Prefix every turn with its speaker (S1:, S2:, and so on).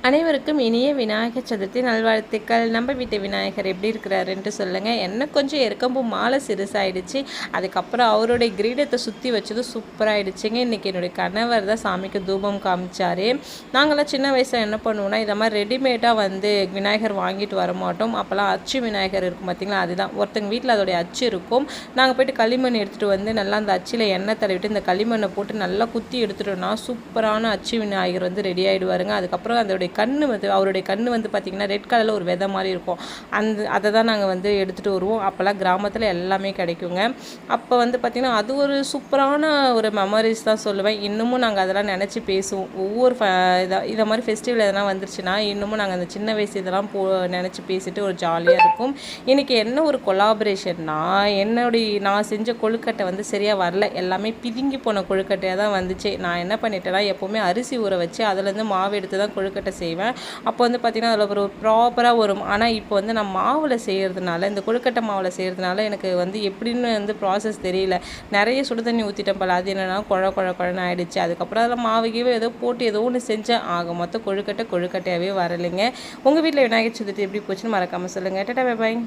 S1: அனைவருக்கும் இனிய விநாயகர் சதுர்த்தி நல்வாழ்த்துக்கள். நம்ம வீட்டு விநாயகர் எப்படி இருக்கிறாருன்ட்டு சொல்லுங்கள். எனக்கு கொஞ்சம் எருக்கம்பு மாலை சிறுசாயிடுச்சு. அதுக்கப்புறம் அவருடைய கிரீடத்தை சுற்றி வச்சது சூப்பராகிடுச்சுங்க. இன்றைக்கி என்னுடைய கணவர் தான் சாமிக்கு தூபம் காமிச்சார். நாங்களாம் சின்ன வயசில் என்ன பண்ணுவோம்னா, இதை மாதிரி ரெடிமேடாக விநாயகர் வாங்கிட்டு வர மாட்டோம். அப்போல்லாம் அச்சு விநாயகர் இருக்கும் பார்த்திங்களா, அதுதான் ஒருத்தங்க வீட்டில் அதோடைய அச்சு இருக்கும். நாங்கள் போய்ட்டு களிமண் எடுத்துகிட்டு நல்லா அந்த அச்சில் எண்ணெய் தடவிட்டு இந்த களிமண்ணை போட்டு நல்லா குத்தி எடுத்துட்டோம்னா சூப்பரான அச்சு விநாயகர் ரெடி ஆகிடுவாருங்க. அதுக்கப்புறம் அதோடைய அவருடைய கண்ணு பார்த்திங்கன்னா ரெட் கலரில் ஒரு விதை மாதிரி இருக்கும். அதை தான் நாங்கள் எடுத்துகிட்டு வருவோம். அப்போல்லாம் கிராமத்தில் எல்லாமே கிடைக்குங்க. அப்போ பார்த்திங்கன்னா அது ஒரு சூப்பரான ஒரு மெமரிஸ் தான் சொல்லுவேன். இன்னமும் நாங்கள் அதெல்லாம் நினச்சி பேசுவோம். ஒவ்வொரு இதை மாதிரி ஃபெஸ்டிவல் எதனா வந்துருச்சுன்னா இன்னமும் நாங்கள் அந்த சின்ன வயசு இதெல்லாம் நினச்சி பேசிட்டு ஒரு ஜாலியாக இருக்கும். இன்றைக்கி என்ன ஒரு கொலாபரேஷன்னா, நான் செஞ்ச கொழுக்கட்டை சரியாக வரல. எல்லாமே பிதுங்கி போன கொழுக்கட்டையாக தான் வந்துச்சு. நான் என்ன பண்ணிட்டேன்னா, எப்போவுமே அரிசி ஊற வச்சு அதுலேருந்து மாவு எடுத்து தான் கொழுக்கட்டை செய்வேன். அப்போ பார்த்திங்கன்னா அதில் ஒரு ப்ராப்பராக வரும். ஆனால் இப்போ நான் மாவில் செய்கிறதுனால, இந்த கொழுக்கட்டை மாவில் செய்கிறதுனால எனக்கு எப்படின்னு ப்ராசஸ் தெரியல. நிறைய சுடு தண்ணி ஊற்றிட்டேன் போல. அது என்னென்னா குழன்னு ஆகிடுச்சு. அதுக்கப்புறம் அதில் மாவுக்கே ஏதோ போட்டு ஏதோ ஒன்று செஞ்சேன். ஆக மொத்தம் கொழுக்கட்டையாகவே வரலைங்க. உங்கள் வீட்டில் விநாயகர் சதுர்த்தி எப்படி போச்சுன்னு மறக்காமல் சொல்லுங்கள். Tata bye bye.